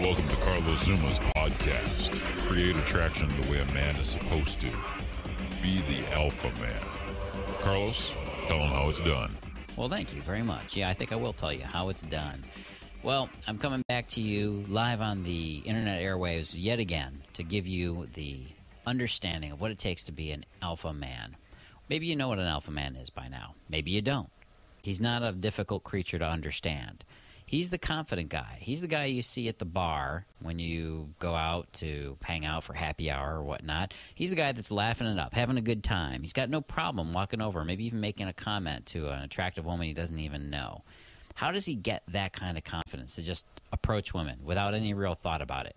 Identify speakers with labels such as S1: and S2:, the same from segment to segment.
S1: Welcome to Carlos Xuma's podcast. Create attraction the way a man is supposed to. Be the alpha man. Carlos, tell him how it's done.
S2: Well, thank you very much. Yeah, I think I will tell you how it's done. Well, I'm coming back to you live on the internet airwaves yet again to give you the understanding of what it takes to be an alpha man. Maybe you know what an alpha man is by now. Maybe you don't. He's not a difficult creature to understand. He's the confident guy. He's the guy you see at the bar when you go out to hang out for happy hour or whatnot. He's the guy that's laughing it up, having a good time. He's got no problem walking over, maybe even making a comment to an attractive woman he doesn't even know. How does he get that kind of confidence to just approach women without any real thought about it?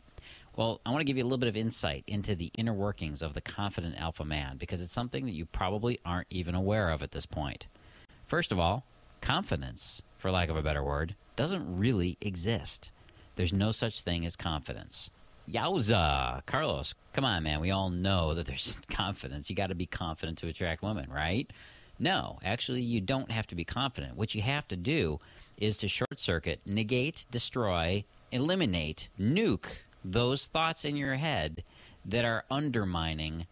S2: Well, I want to give you a little bit of insight into the inner workings of the confident alpha man because it's something that you probably aren't even aware of at this point. First of all, confidence, for lack of a better word, doesn't really exist. There's no such thing as confidence. Yowza! Carlos, come on, man. We all know that there's confidence. You got to be confident to attract women, right? No, actually, you don't have to be confident. What you have to do is to short circuit, negate, destroy, eliminate, nuke those thoughts in your head that are undermining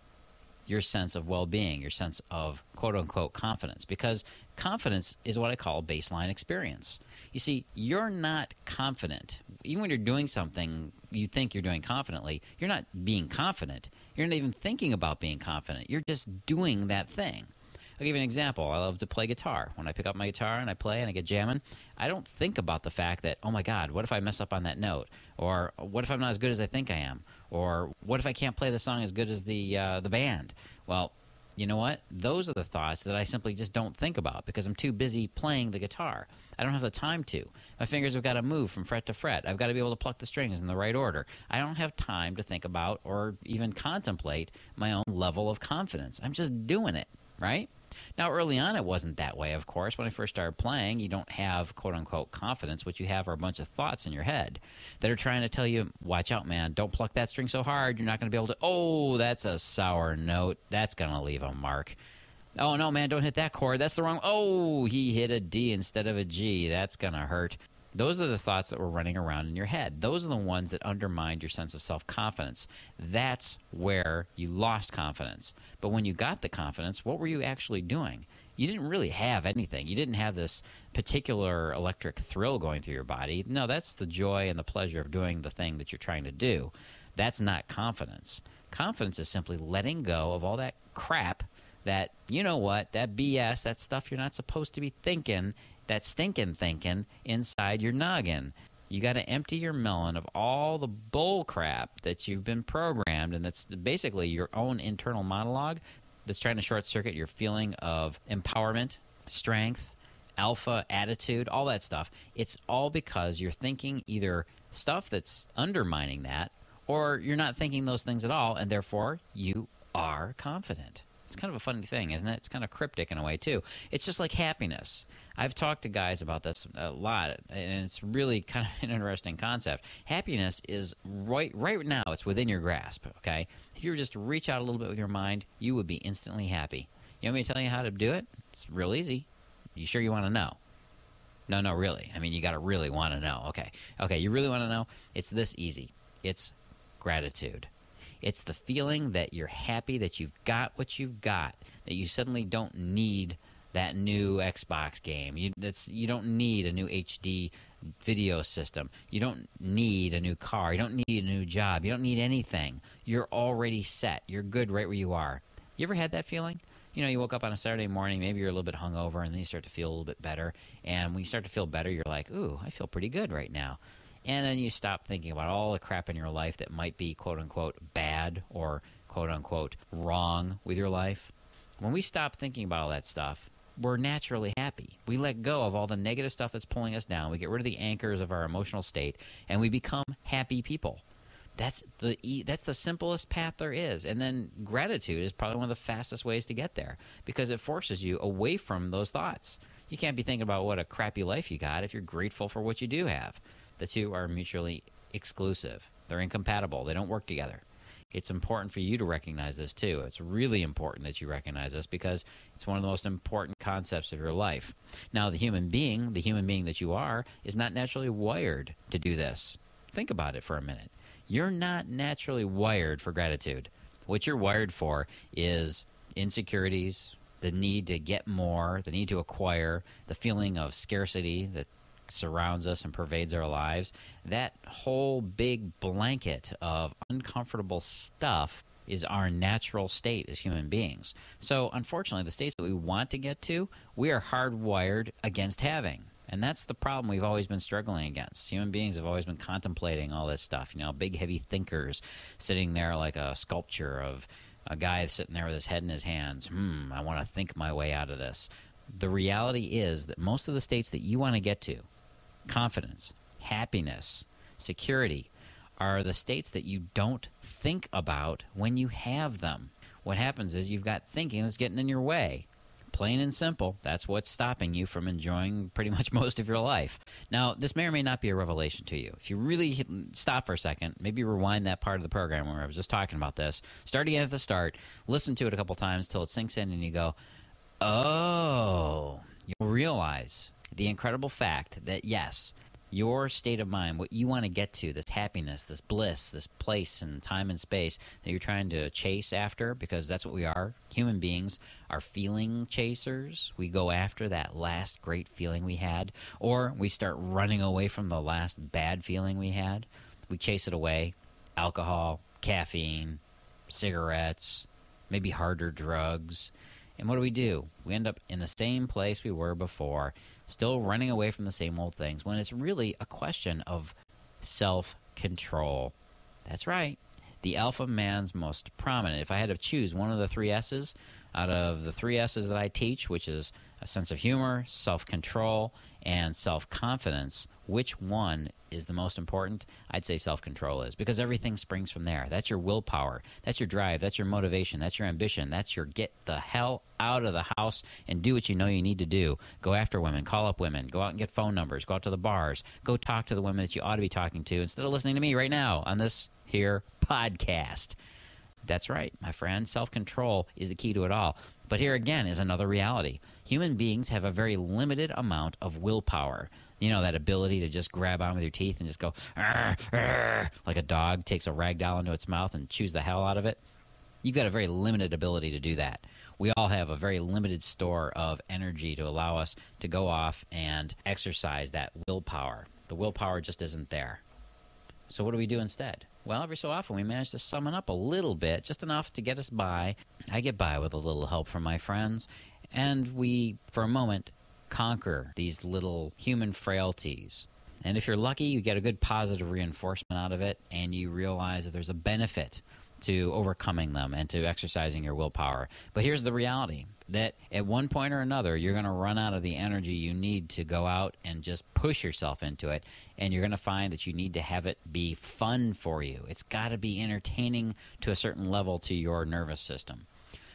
S2: your sense of well-being, your sense of quote-unquote confidence, because confidence is what I call baseline experience. You see, you're not confident. Even when you're doing something you think you're doing confidently, you're not being confident. You're not even thinking about being confident. You're just doing that thing. I'll give you an example. I love to play guitar. When I pick up my guitar and I play and I get jamming, I don't think about the fact that, oh my God, what if I mess up on that note? Or what if I'm not as good as I think I am? Or what if I can't play the song as good as the band? Well, you know what? Those are the thoughts that I simply just don't think about because I'm too busy playing the guitar. I don't have the time to. My fingers have got to move from fret to fret. I've got to be able to pluck the strings in the right order. I don't have time to think about or even contemplate my own level of confidence. I'm just doing it, right? Now, early on, it wasn't that way, of course. When I first started playing, you don't have, quote-unquote, confidence. What you have are a bunch of thoughts in your head that are trying to tell you, watch out, man, don't pluck that string so hard. You're not going to be able to, oh, that's a sour note. That's going to leave a mark. Oh, no, man, don't hit that chord. That's the wrong, oh, he hit a D instead of a G. That's going to hurt. Those are the thoughts that were running around in your head. Those are the ones that undermined your sense of self-confidence. That's where you lost confidence. But when you got the confidence, what were you actually doing? You didn't really have anything. You didn't have this particular electric thrill going through your body. No, that's the joy and the pleasure of doing the thing that you're trying to do. That's not confidence. Confidence is simply letting go of all that crap that, you know what, that BS, that stuff you're not supposed to be thinking, that stinking thinking inside your noggin. You got to empty your melon of all the bull crap that you've been programmed, and that's basically your own internal monologue that's trying to short-circuit your feeling of empowerment, strength, alpha, attitude, all that stuff. It's all because you're thinking either stuff that's undermining that, or you're not thinking those things at all, and therefore you are confident. It's kind of a funny thing, isn't it? It's kind of cryptic in a way, too. It's just like happiness. I've talked to guys about this a lot, and it's really kind of an interesting concept. Happiness is right now, it's within your grasp, okay? If you were just to reach out a little bit with your mind, you would be instantly happy. You want me to tell you how to do it? It's real easy. You sure you want to know? No, really. I mean, you got to really want to know. Okay, you really want to know? It's this easy. It's gratitude. It's the feeling that you're happy that you've got what you've got, that you suddenly don't need that new Xbox game. You don't need a new HD video system. You don't need a new car. You don't need a new job. You don't need anything. You're already set. You're good right where you are. You ever had that feeling? You know, you woke up on a Saturday morning, maybe you're a little bit hungover, and then you start to feel a little bit better. And when you start to feel better, you're like, ooh, I feel pretty good right now. And then you stop thinking about all the crap in your life that might be, quote-unquote, bad or, quote-unquote, wrong with your life. When we stop thinking about all that stuff, we're naturally happy. We let go of all the negative stuff that's pulling us down. We get rid of the anchors of our emotional state, and we become happy people. That's the simplest path there is. And then gratitude is probably one of the fastest ways to get there because it forces you away from those thoughts. You can't be thinking about what a crappy life you got if you're grateful for what you do have. The two are mutually exclusive. They're incompatible. They don't work together. It's important for you to recognize this too. It's really important that you recognize this because it's one of the most important concepts of your life. Now, the human being that you are, is not naturally wired to do this. Think about it for a minute. You're not naturally wired for gratitude. What you're wired for is insecurities, the need to get more, the need to acquire, the feeling of scarcity that surrounds us and pervades our lives. That whole big blanket of uncomfortable stuff is our natural state as human beings. So, unfortunately, the states that we want to get to, we are hardwired against having. And that's the problem we've always been struggling against. Human beings have always been contemplating all this stuff. You know, big, heavy thinkers sitting there like a sculpture of a guy sitting there with his head in his hands. I want to think my way out of this. The reality is that most of the states that you want to get to, confidence, happiness, security, are the states that you don't think about when you have them. What happens is you've got thinking that's getting in your way. Plain and simple, that's what's stopping you from enjoying pretty much most of your life. Now, this may or may not be a revelation to you. If you really stop for a second, maybe rewind that part of the program where I was just talking about this, start again at the start, listen to it a couple times till it sinks in and you go, oh, you'll realize the incredible fact that, yes, your state of mind, what you want to get to, this happiness, this bliss, this place and time and space that you're trying to chase after, because that's what we are. Human beings are feeling chasers. We go after that last great feeling we had, or we start running away from the last bad feeling we had. We chase it away. Alcohol, caffeine, cigarettes, maybe harder drugs. And what do? We end up in the same place we were before, still running away from the same old things, when it's really a question of self-control. That's right. The alpha man's most prominent. If I had to choose one of the three S's out of the three S's that I teach, which is a sense of humor, self-control, and self-confidence, which one is the most important? I'd say self-control is, because everything springs from there. That's your willpower. That's your drive. That's your motivation. That's your ambition. That's your get the hell out of the house and do what you know you need to do. Go after women. Call up women. Go out and get phone numbers. Go out to the bars. Go talk to the women that you ought to be talking to instead of listening to me right now on this here podcast. That's right, my friend. Self-control is the key to it all. But here again is another reality. Human beings have a very limited amount of willpower. You know, that ability to just grab on with your teeth and just go, arr, arr, like a dog takes a rag doll into its mouth and chews the hell out of it. You've got a very limited ability to do that. We all have a very limited store of energy to allow us to go off and exercise that willpower. The willpower just isn't there. So what do we do instead? Well, every so often we manage to summon up a little bit, just enough to get us by. I get by with a little help from my friends, and we, for a moment, conquer these little human frailties. And if you're lucky, you get a good positive reinforcement out of it, and you realize that there's a benefit to overcoming them and to exercising your willpower. But here's the reality, that at one point or another, you're going to run out of the energy you need to go out and just push yourself into it, and you're going to find that you need to have it be fun for you. It's got to be entertaining to a certain level to your nervous system.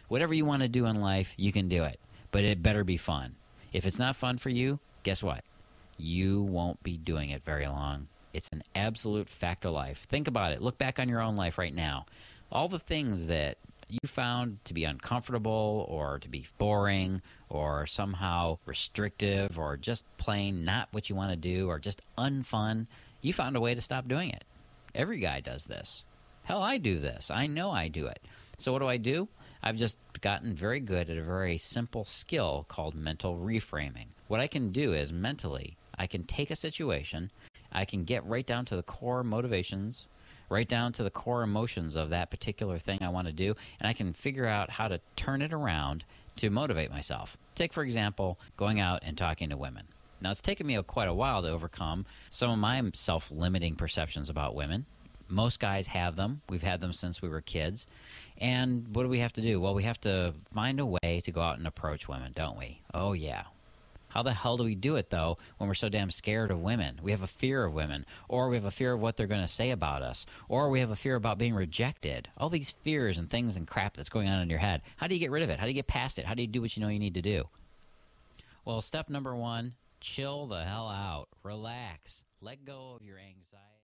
S2: Whatever you want to do in life, you can do it, but it better be fun. If it's not fun for you, guess what? You won't be doing it very long. It's an absolute fact of life. Think about it. Look back on your own life right now. All the things that you found to be uncomfortable or to be boring or somehow restrictive or just plain not what you want to do or just unfun, you found a way to stop doing it. Every guy does this. Hell, I do this. I know I do it. So what do? I've just gotten very good at a very simple skill called mental reframing. What I can do is mentally, I can take a situation, I can get right down to the core motivations, right down to the core emotions of that particular thing I want to do, and I can figure out how to turn it around to motivate myself. Take, for example, going out and talking to women. Now, it's taken me quite a while to overcome some of my self-limiting perceptions about women. Most guys have them. We've had them since we were kids. And what do we have to do? Well, we have to find a way to go out and approach women, don't we? Oh, yeah. How the hell do we do it, though, when we're so damn scared of women? We have a fear of women, or we have a fear of what they're going to say about us, or we have a fear about being rejected. All these fears and things and crap that's going on in your head. How do you get rid of it? How do you get past it? How do you do what you know you need to do? Well, step number one, chill the hell out. Relax. Let go of your anxiety.